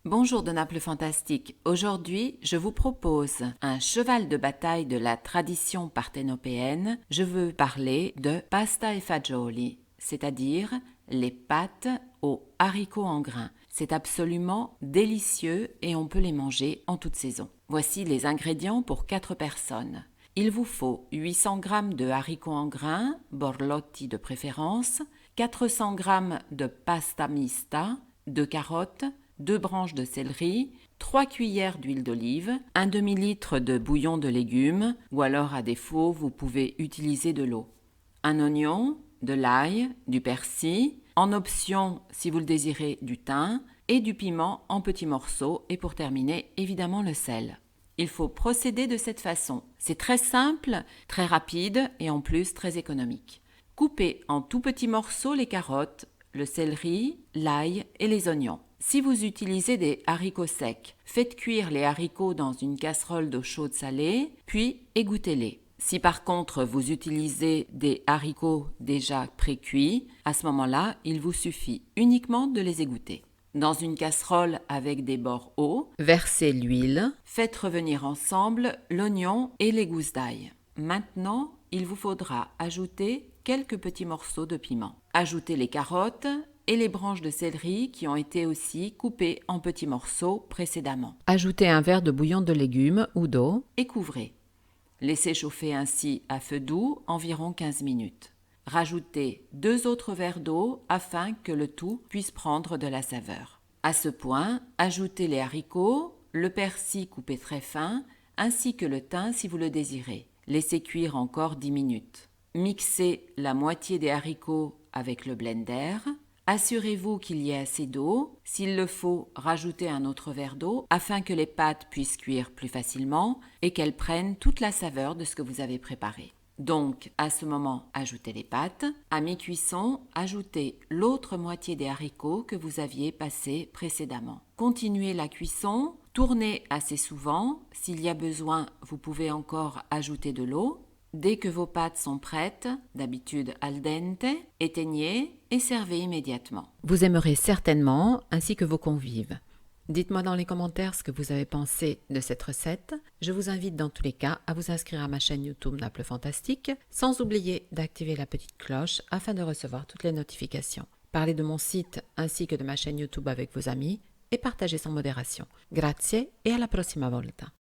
Bonjour de Naples Fantastique. Aujourd'hui, je vous propose un cheval de bataille de la tradition parthénopéenne. Je veux parler de pasta e fagioli, c'est-à-dire les pâtes aux haricots en grains. C'est absolument délicieux et on peut les manger en toute saison. Voici les ingrédients pour 4 personnes. Il vous faut 800 g de haricots en grains, borlotti de préférence, 400 g de pasta mista, 2 carottes, 2 branches de céleri, 3 cuillères d'huile d'olive, un demi-litre de bouillon de légumes, ou alors à défaut, vous pouvez utiliser de l'eau. Un oignon, de l'ail, du persil, en option, si vous le désirez, du thym, et du piment en petits morceaux, et pour terminer, évidemment le sel. Il faut procéder de cette façon. C'est très simple, très rapide et en plus très économique. Coupez en tout petits morceaux les carottes, le céleri, l'ail et les oignons. Si vous utilisez des haricots secs, faites cuire les haricots dans une casserole d'eau chaude salée, puis égouttez-les. Si par contre vous utilisez des haricots déjà pré-cuits, à ce moment-là, il vous suffit uniquement de les égoutter. Dans une casserole avec des bords hauts, versez l'huile, faites revenir ensemble l'oignon et les gousses d'ail. Maintenant, il vous faudra ajouter quelques petits morceaux de piment. Ajoutez les carottes et les branches de céleri qui ont été aussi coupées en petits morceaux précédemment. Ajoutez un verre de bouillon de légumes ou d'eau et couvrez. Laissez chauffer ainsi à feu doux environ 15 minutes. Rajoutez 2 autres verres d'eau afin que le tout puisse prendre de la saveur. À ce point, ajoutez les haricots, le persil coupé très fin, ainsi que le thym si vous le désirez. Laissez cuire encore 10 minutes. Mixez la moitié des haricots avec le blender. Assurez-vous qu'il y ait assez d'eau. S'il le faut, rajoutez un autre verre d'eau afin que les pâtes puissent cuire plus facilement et qu'elles prennent toute la saveur de ce que vous avez préparé. Donc, à ce moment, ajoutez les pâtes. À mi-cuisson, ajoutez l'autre moitié des haricots que vous aviez passés précédemment. Continuez la cuisson, tournez assez souvent. S'il y a besoin, vous pouvez encore ajouter de l'eau. Dès que vos pâtes sont prêtes, d'habitude al dente, éteignez et servez immédiatement. Vous aimerez certainement, ainsi que vos convives. Dites-moi dans les commentaires ce que vous avez pensé de cette recette. Je vous invite dans tous les cas à vous inscrire à ma chaîne YouTube Naples Fantastique, sans oublier d'activer la petite cloche afin de recevoir toutes les notifications. Parlez de mon site ainsi que de ma chaîne YouTube avec vos amis et partagez sans modération. Grazie e alla prossima volta.